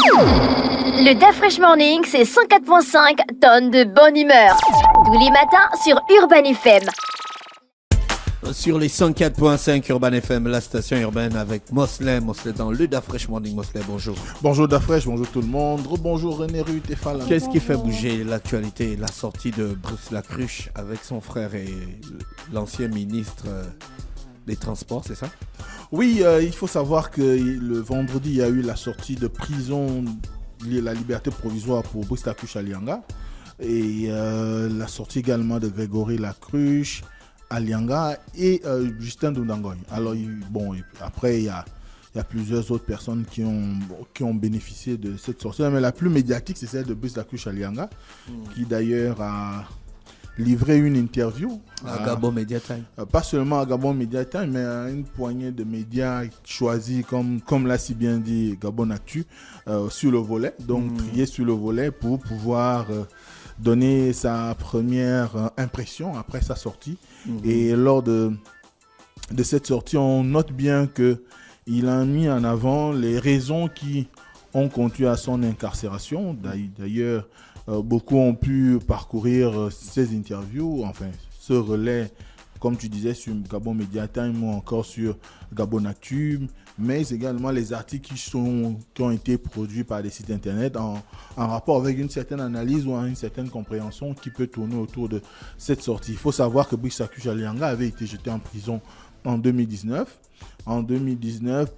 Le DAF Fresh Morning, c'est 104.5 tonnes de bonne humeur. Tous les matins sur Urban FM. Sur les 104.5 Urban FM, la station urbaine avec Mosley dans le DAF Fresh Morning. Mosley, bonjour. Bonjour DAF Fresh, bonjour tout le monde. Bonjour René Ruth et Fala. Qu'est-ce qui fait bouger l'actualité? La sortie de Bruce Lacruche avec son frère et l'ancien ministre des Transports, c'est ça? Oui, il faut savoir que le vendredi, il y a eu la sortie de prison, la liberté provisoire pour Bruce Lacruche Alianga. Et la sortie également de Grégory Lacruche Alianga et Justin Dundangoy. Alors, après, il y a plusieurs autres personnes qui ont bénéficié de cette sortie. Mais la plus médiatique, c'est celle de Bruce Lacruche Alianga, qui d'ailleurs a livré une interview à Gabon Media Time. Pas seulement à Gabon Media Time, mais à une poignée de médias choisis, comme l'a si bien dit Gabon Actu, sur le volet. Donc, trié sur le volet pour pouvoir donner sa première impression après sa sortie. Et lors de cette sortie, on note bien qu'il a mis en avant les raisons qui ont conduit à son incarcération. D'ailleurs, beaucoup ont pu parcourir ces interviews, enfin ce relais, comme tu disais, sur Gabon Media Time ou encore sur Gabon Actu, mais également les articles qui ont été produits par des sites internet en rapport avec une certaine analyse ou une certaine compréhension qui peut tourner autour de cette sortie. Il faut savoir que Bruce Lacruche Alianga avait été jeté en prison en 2019.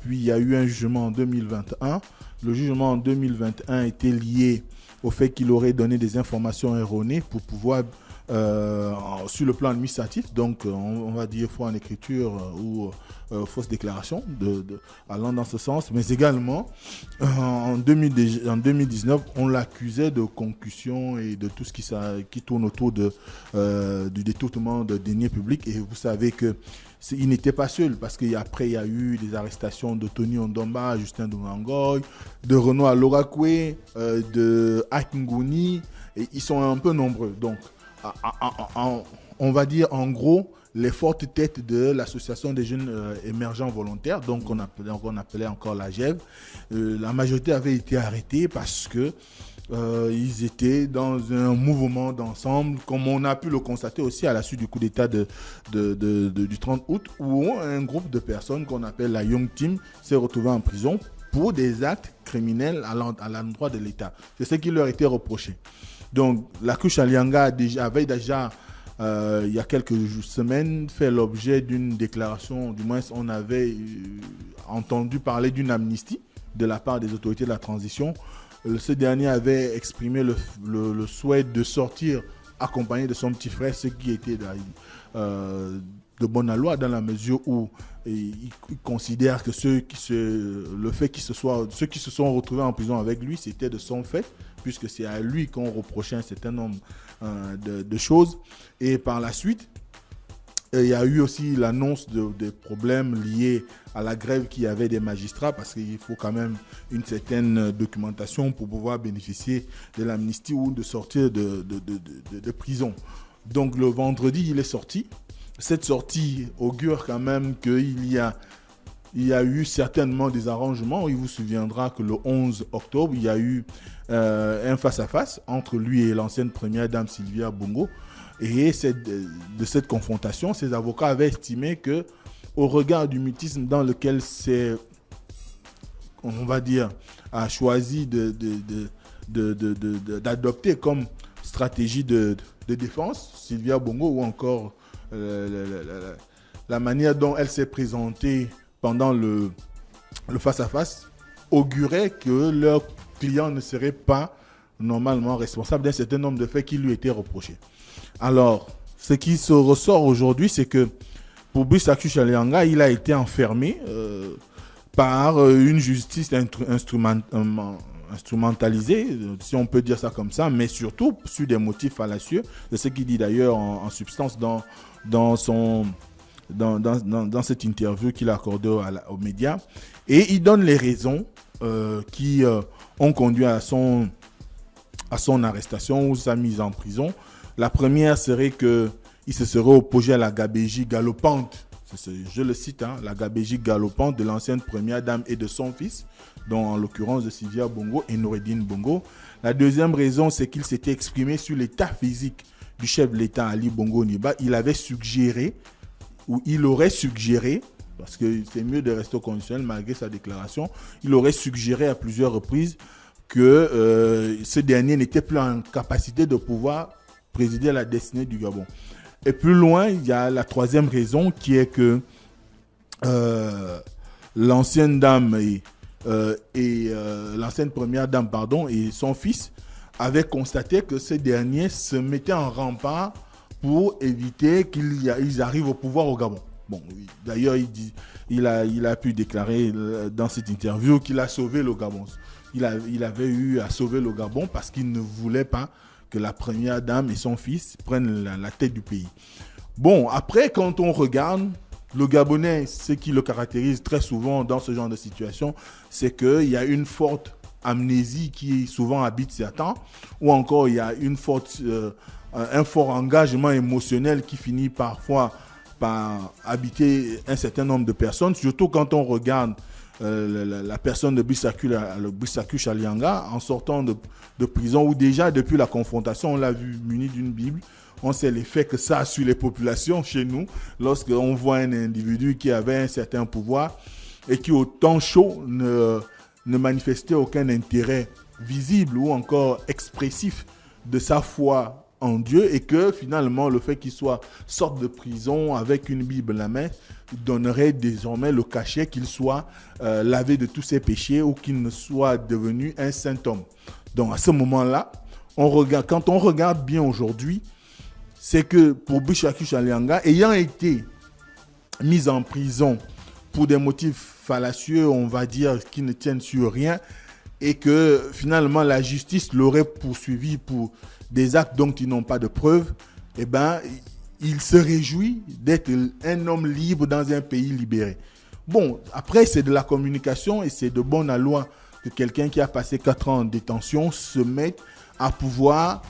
Puis il y a eu un jugement en 2021. Le jugement en 2021 était lié au fait qu'il aurait donné des informations erronées pour pouvoir, sur le plan administratif, donc on va dire faux en écriture ou fausse déclaration, allant dans ce sens, mais également en 2019, on l'accusait de concussion et de tout ce qui tourne autour du détournement de deniers publics. Et vous savez qu'il n'était pas seul, parce qu'après il y a eu des arrestations de Tony Ondomba, Justin Dundangoy, de Renaud Alorakwe, de Akinguni, et ils sont un peu nombreux. Donc, on va dire en gros les fortes têtes de l'association des jeunes émergents volontaires, donc on appelait encore la GEV. La majorité avait été arrêtée parce que ils étaient dans un mouvement d'ensemble, comme on a pu le constater aussi à la suite du coup d'État du 30 août, où un groupe de personnes qu'on appelle la Young Team s'est retrouvé en prison pour des actes criminels à l'endroit de l'État. C'est ce qui leur était reproché. Donc, Lacruche Alianga avait déjà, il y a quelques semaines, fait l'objet d'une déclaration, du moins on avait entendu parler d'une amnistie de la part des autorités de la transition. Ce dernier avait exprimé le souhait de sortir accompagné de son petit frère, ce qui était de bonne loi dans la mesure où il considère que ceux qui se sont retrouvés en prison avec lui, c'était de son fait, puisque c'est à lui qu'on reprochait un certain nombre de choses. Et par la suite, il y a eu aussi l'annonce de problèmes liés à la grève qu'il y avait des magistrats, parce qu'il faut quand même une certaine documentation pour pouvoir bénéficier de l'amnistie ou de sortir de prison. Donc le vendredi, il est sorti. Cette sortie augure quand même qu'il y a eu certainement des arrangements. Il vous souviendra que le 11 octobre, il y a eu un face-à-face entre lui et l'ancienne première dame Sylvia Bongo. Et de cette confrontation, ses avocats avaient estimé que, au regard du mutisme dans lequel on va dire, a choisi d'adopter comme stratégie de défense Sylvia Bongo, ou encore la manière dont elle s'est présentée pendant le face-à-face, augurait que leur client ne serait pas normalement responsable d'un certain nombre de faits qui lui étaient reprochés. Alors, ce qui se ressort aujourd'hui, c'est que pour Bruce Lacruche Alianga, il a été enfermé par une justice instrumentalisée, si on peut dire ça comme ça, mais surtout sur des motifs fallacieux. C'est ce qu'il dit d'ailleurs en substance dans cette interview qu'il a accordée aux médias. Et il donne les raisons qui ont conduit à son arrestation ou sa mise en prison. La première serait qu'il se serait opposé à la gabégie galopante je le cite, la gabégie galopante de l'ancienne première dame et de son fils, dont en l'occurrence de Sylvia Bongo et Noureddine Bongo. La deuxième raison, c'est qu'il s'était exprimé sur l'état physique du chef de l'État Ali Bongo Ondimba. Il avait suggéré, ou il aurait suggéré, parce que c'est mieux de rester au conditionnel malgré sa déclaration, il aurait suggéré à plusieurs reprises que ce dernier n'était plus en capacité de pouvoir présider à la destinée du Gabon. Et plus loin, il y a la troisième raison qui est que l'ancienne dame l'ancienne première dame et son fils avaient constaté que ce dernier se mettait en rempart pour éviter qu'ils arrivent au pouvoir au Gabon. Bon, d'ailleurs, il a pu déclarer dans cette interview qu'il a sauvé le Gabon. Il avait eu à sauver le Gabon parce qu'il ne voulait pas que la première dame et son fils prennent la tête du pays. Bon, après, quand on regarde, le Gabonais, ce qui le caractérise très souvent dans ce genre de situation, c'est qu'il y a une forte amnésie qui souvent habite certains, ou encore il y a un fort engagement émotionnel qui finit parfois par habiter un certain nombre de personnes, surtout quand on regarde la personne de Bissaku Chalianga en sortant de prison, où déjà depuis la confrontation, on l'a vu muni d'une Bible. On sait l'effet que ça a sur les populations chez nous, lorsqu'on voit un individu qui avait un certain pouvoir et qui au temps chaud ne manifestait aucun intérêt visible ou encore expressif de sa foi en Dieu, et que finalement le fait qu'il sorte de prison avec une Bible à la main donnerait désormais le cachet qu'il soit lavé de tous ses péchés ou qu'il ne soit devenu un saint homme. Donc à ce moment-là, quand on regarde bien aujourd'hui, c'est que pour Bissaku Chalianga, ayant été mis en prison pour des motifs fallacieux, on va dire, qui ne tiennent sur rien, et que finalement la justice l'aurait poursuivi pour des actes dont ils n'ont pas de preuves, eh ben, il se réjouit d'être un homme libre dans un pays libéré. Bon, après, c'est de la communication et c'est de bonne loi que quelqu'un qui a passé 4 ans en détention se mette à pouvoir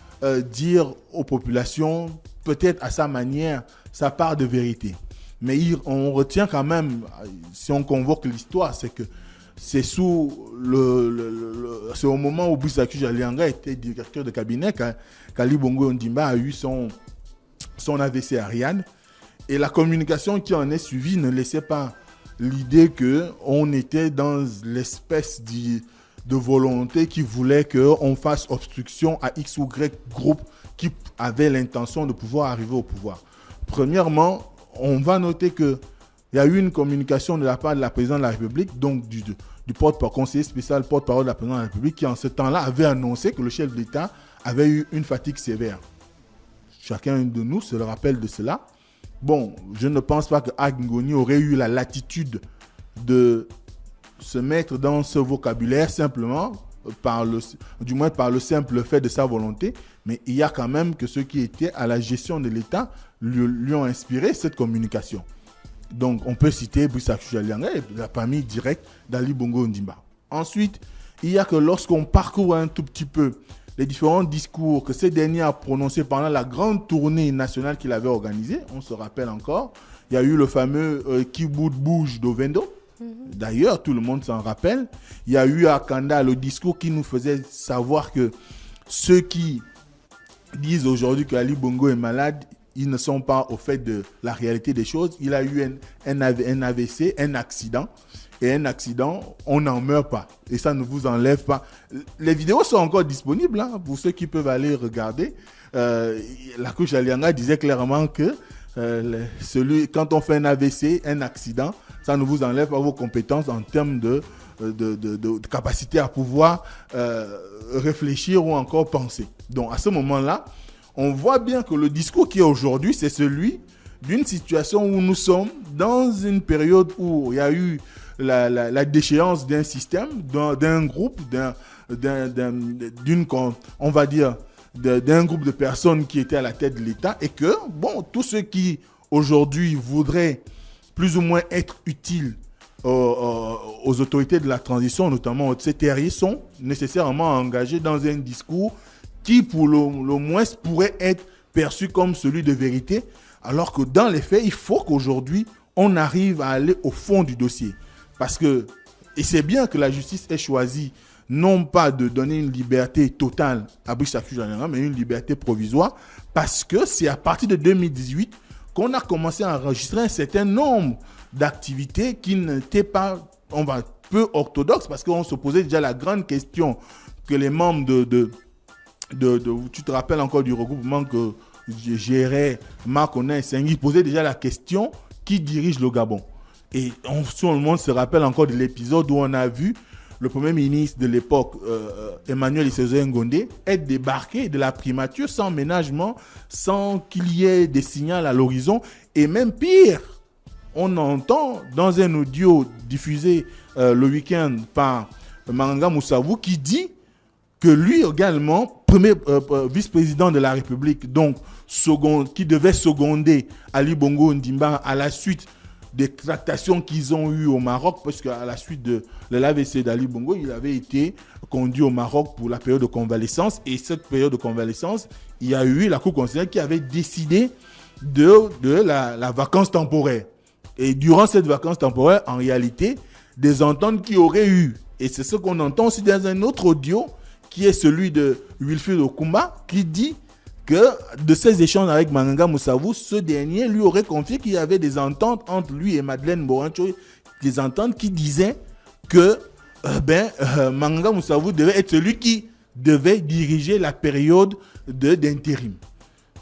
dire aux populations, peut-être à sa manière, sa part de vérité. Mais on retient quand même, si on convoque l'histoire, c'est que c'est c'est au moment où Bissaku Chalianga était directeur de cabinet qu'Ali Bongo Ondimba a eu son AVC Ariane. Et la communication qui en est suivie ne laissait pas l'idée qu'on était dans l'espèce de volonté qui voulait qu'on fasse obstruction à X ou Y groupe qui avait l'intention de pouvoir arriver au pouvoir. Premièrement, on va noter qu'il y a eu une communication de la part de la présidente de la République, donc du conseiller spécial porte-parole de la présidente de la République, qui en ce temps-là avait annoncé que le chef de l'État avait eu une fatigue sévère. Chacun de nous se le rappelle de cela. Bon, je ne pense pas que Agues Ngoni aurait eu la latitude de se mettre dans ce vocabulaire simplement du moins par le simple fait de sa volonté, mais il y a quand même que ceux qui étaient à la gestion de l'État lui ont inspiré cette communication. Donc on peut citer Bissaku Chalianga et la famille directe d'Ali Bongo Ondimba. Ensuite, il y a que lorsqu'on parcourt un tout petit peu les différents discours que ce dernier a prononcés pendant la grande tournée nationale qu'il avait organisée, on se rappelle encore, il y a eu le fameux Kibout Bouge d'Ovendo. D'ailleurs, tout le monde s'en rappelle. Il y a eu à Kanda le discours qui nous faisait savoir que ceux qui disent aujourd'hui qu'Ali Bongo est malade, ils ne sont pas au fait de la réalité des choses. Il a eu un AVC, un accident. Et un accident, on n'en meurt pas. Et ça ne vous enlève pas. Les vidéos sont encore disponibles pour ceux qui peuvent aller regarder. Lakou Chalianga disait clairement que quand on fait un AVC, un accident, ça ne vous enlève pas vos compétences en termes de capacité à pouvoir réfléchir ou encore penser. Donc à ce moment-là, on voit bien que le discours qui est aujourd'hui, c'est celui d'une situation où nous sommes dans une période où il y a eu la déchéance d'un système, d'un groupe, on va dire, d'un groupe de personnes qui étaient à la tête de l'État, et que, bon, tous ceux qui aujourd'hui voudraient plus ou moins être utiles aux autorités de la transition, notamment aux terriers, sont nécessairement engagés dans un discours qui, pour le moins, pourrait être perçu comme celui de vérité, alors que dans les faits, il faut qu'aujourd'hui, on arrive à aller au fond du dossier. Parce que, et c'est bien que la justice ait choisi non pas de donner une liberté totale à Brice Akujalanga, mais une liberté provisoire, parce que c'est à partir de 2018 qu'on a commencé à enregistrer un certain nombre d'activités qui n'étaient pas, peu orthodoxes, parce qu'on se posait déjà la grande question que les membres tu te rappelles encore du regroupement que gérait Marc Onin et Senghis, posaient déjà la question qui dirige le Gabon. Et tout le monde se rappelle encore de l'épisode où on a vu le premier ministre de l'époque, Emmanuel Isezo Ngondé, être débarqué de la primature sans ménagement, sans qu'il y ait des signaux à l'horizon. Et même pire, on entend dans un audio diffusé le week-end par Manganga Moussavou qui dit que lui également, premier vice-président de la République, donc qui devait seconder Ali Bongo Ondimba à la suite des tractations qu'ils ont eues au Maroc, parce qu'à la suite de l'AVC d'Ali Bongo, il avait été conduit au Maroc pour la période de convalescence. Et cette période de convalescence, il y a eu la Cour constitutionnelle qui avait décidé de la vacance temporaire. Et durant cette vacance temporaire, en réalité, des ententes qui auraient eu, et c'est ce qu'on entend aussi dans un autre audio, qui est celui de Wilfried Okumba, qui dit que de ces échanges avec Manganga Moussavou, ce dernier lui aurait confié qu'il y avait des ententes entre lui et Madeleine Borancho, des ententes qui disaient que Manganga Moussavou devait être celui qui devait diriger la période d'intérim.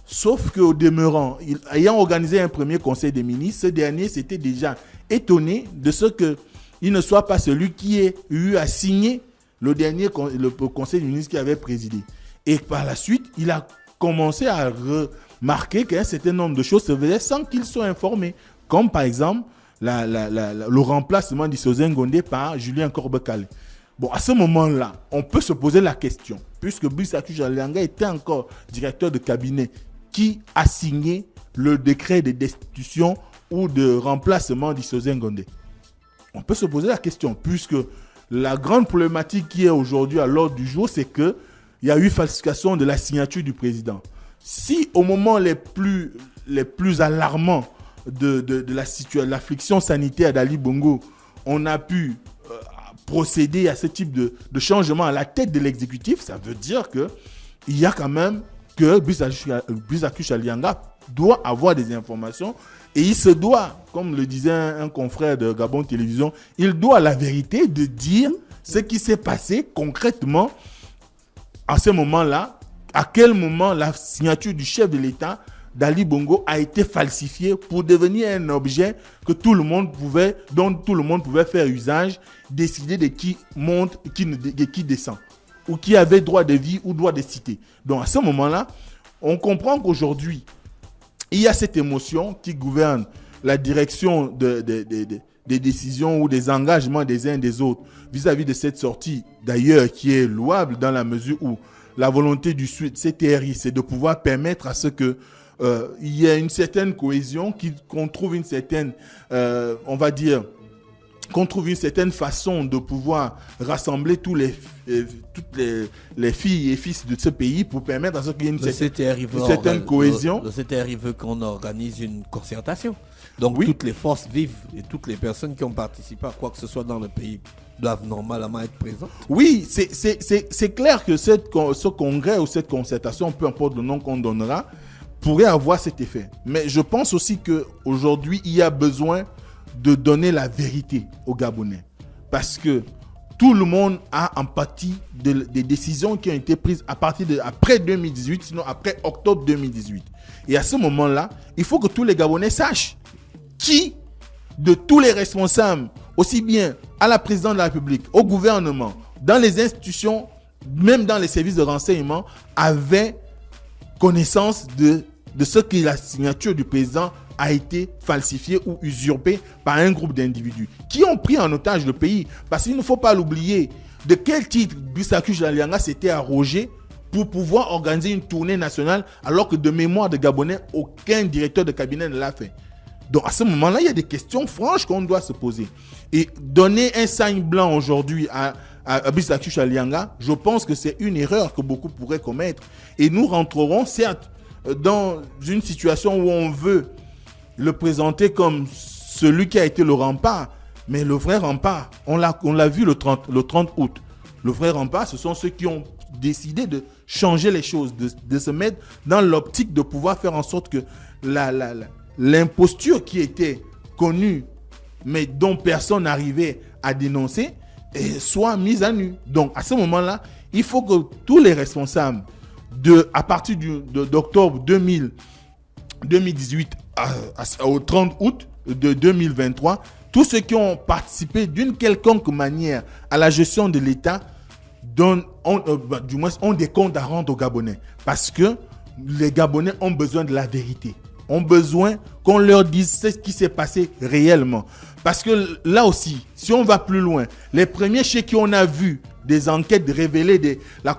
Sauf qu'au demeurant, ayant organisé un premier conseil des ministres, ce dernier s'était déjà étonné de ce qu'il ne soit pas celui qui ait eu à signer le conseil des ministres qui avait présidé. Et par la suite, il a commencé à remarquer qu'un certain nombre de choses se faisaient sans qu'il soit informé. Comme par exemple, le remplacement d'Isezo Ngondé par Julien Korbekale. Bon, à ce moment-là, on peut se poser la question, puisque Brice Akujalanga était encore directeur de cabinet, qui a signé le décret de destitution ou de remplacement d'Isezo Ngondé. On peut se poser la question, puisque la grande problématique qui est aujourd'hui à l'ordre du jour, c'est qu'il y a eu falsification de la signature du président. Si au moment les plus alarmants de l'affliction sanitaire d'Ali Bongo, on a pu procéder à ce type de changement à la tête de l'exécutif, ça veut dire qu'il y a quand même que Brice Akujalanga doit avoir des informations et il se doit, comme le disait un confrère de Gabon Télévision, il doit la vérité de dire ce qui s'est passé concrètement à ce moment-là, à quel moment la signature du chef de l'État d'Ali Bongo a été falsifiée pour devenir un objet dont tout le monde pouvait faire usage, décider de qui monte et de qui descend, ou qui avait droit de vie ou droit de cité. Donc à ce moment-là, on comprend qu'aujourd'hui, il y a cette émotion qui gouverne la direction des décisions ou des engagements des uns et des autres vis-à-vis de cette sortie, d'ailleurs, qui est louable dans la mesure où la volonté du CTRI, c'est de pouvoir permettre à ce que il y ait une certaine cohésion, qu'on trouve une certaine, qu'on trouve une certaine façon de pouvoir rassembler toutes les filles et fils de ce pays pour permettre à ce qu'il y ait une certaine cohésion. Le CTRI veut qu'on organise une concertation. Donc oui, toutes les forces vives et toutes les personnes qui ont participé à quoi que ce soit dans le pays doivent normalement être présentes. Oui, c'est clair que ce congrès ou cette concertation, peu importe le nom qu'on donnera, pourrait avoir cet effet. Mais je pense aussi qu'aujourd'hui, il y a besoin de donner la vérité aux Gabonais. Parce que tout le monde a empathie des décisions qui ont été prises après 2018, sinon après octobre 2018. Et à ce moment-là, il faut que tous les Gabonais sachent qui, de tous les responsables, aussi bien à la présidente de la République, au gouvernement, dans les institutions, même dans les services de renseignement, avait connaissance de ce que la signature du président a été falsifiée ou usurpée par un groupe d'individus qui ont pris en otage le pays. Parce qu'il ne faut pas l'oublier, de quel titre Brice Akujalanga s'était arrogé pour pouvoir organiser une tournée nationale alors que de mémoire de Gabonais, aucun directeur de cabinet ne l'a fait. Donc à ce moment-là, il y a des questions franches qu'on doit se poser. Et donner un signe blanc aujourd'hui à Brice Akujalanga, je pense que c'est une erreur que beaucoup pourraient commettre. Et nous rentrerons certes dans une situation où on veut le présenter comme celui qui a été le rempart. Mais le vrai rempart, on l'a vu le 30 août. Le vrai rempart, ce sont ceux qui ont décidé de changer les choses, de se mettre dans l'optique de pouvoir faire en sorte que l'imposture qui était connue, mais dont personne n'arrivait à dénoncer, soit mise à nu. Donc, à ce moment-là, il faut que tous les responsables, à partir d'octobre 2018 au 30 août de 2023, tous ceux qui ont participé d'une quelconque manière à la gestion de l'État ont des comptes à rendre aux Gabonais. Parce que les Gabonais ont besoin de la vérité. Ont besoin qu'on leur dise ce qui s'est passé réellement. Parce que là aussi, si on va plus loin, les premiers chez qui on a vu des enquêtes révéler la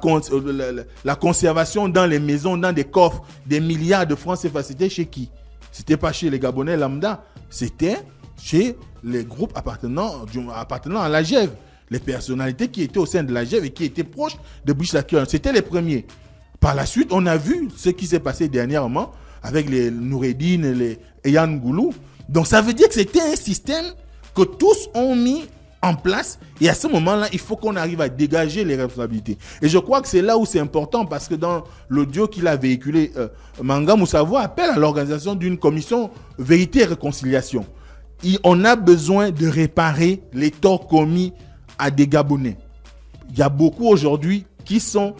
conservation dans les maisons, dans des coffres, des milliards de francs CFA, c'était chez qui? C'était pas chez les Gabonais lambda, c'était chez les groupes appartenant à la GEV, les personnalités qui étaient au sein de la GEV et qui étaient proches de Brice Lacroix. C'était les premiers. Par la suite, on a vu ce qui s'est passé dernièrement avec les Noureddine, les Eyan Goulou. Donc ça veut dire que c'était un système que tous ont mis en place, et à ce moment-là, il faut qu'on arrive à dégager les responsabilités. Et je crois que c'est là où c'est important, parce que dans l'audio qu'il a véhiculé, Manga Moussavo appelle à l'organisation d'une commission vérité et réconciliation. On a besoin de réparer les torts commis à des Gabonais. Il y a beaucoup aujourd'hui qui sont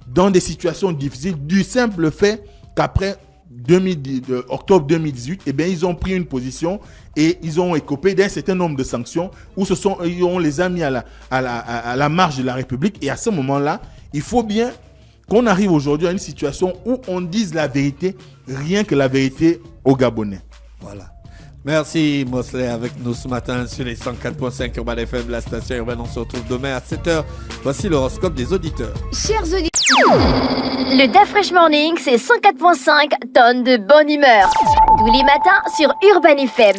dans des situations difficiles du simple fait qu'après octobre 2018, eh bien, ils ont pris une position et ils ont écopé d'un certain nombre de sanctions où on les a mis à la marge de la République. Et à ce moment-là, il faut bien qu'on arrive aujourd'hui à une situation où on dise la vérité, rien que la vérité aux Gabonais. Voilà. Merci Mosley avec nous ce matin sur les 104.5 Urban FM, la station urbaine. On se retrouve demain à 7h. Voici l'horoscope des auditeurs. Chers auditeurs, le DaFresh Morning, c'est 104.5 tonnes de bonne humeur. Tous les matins sur Urban FM.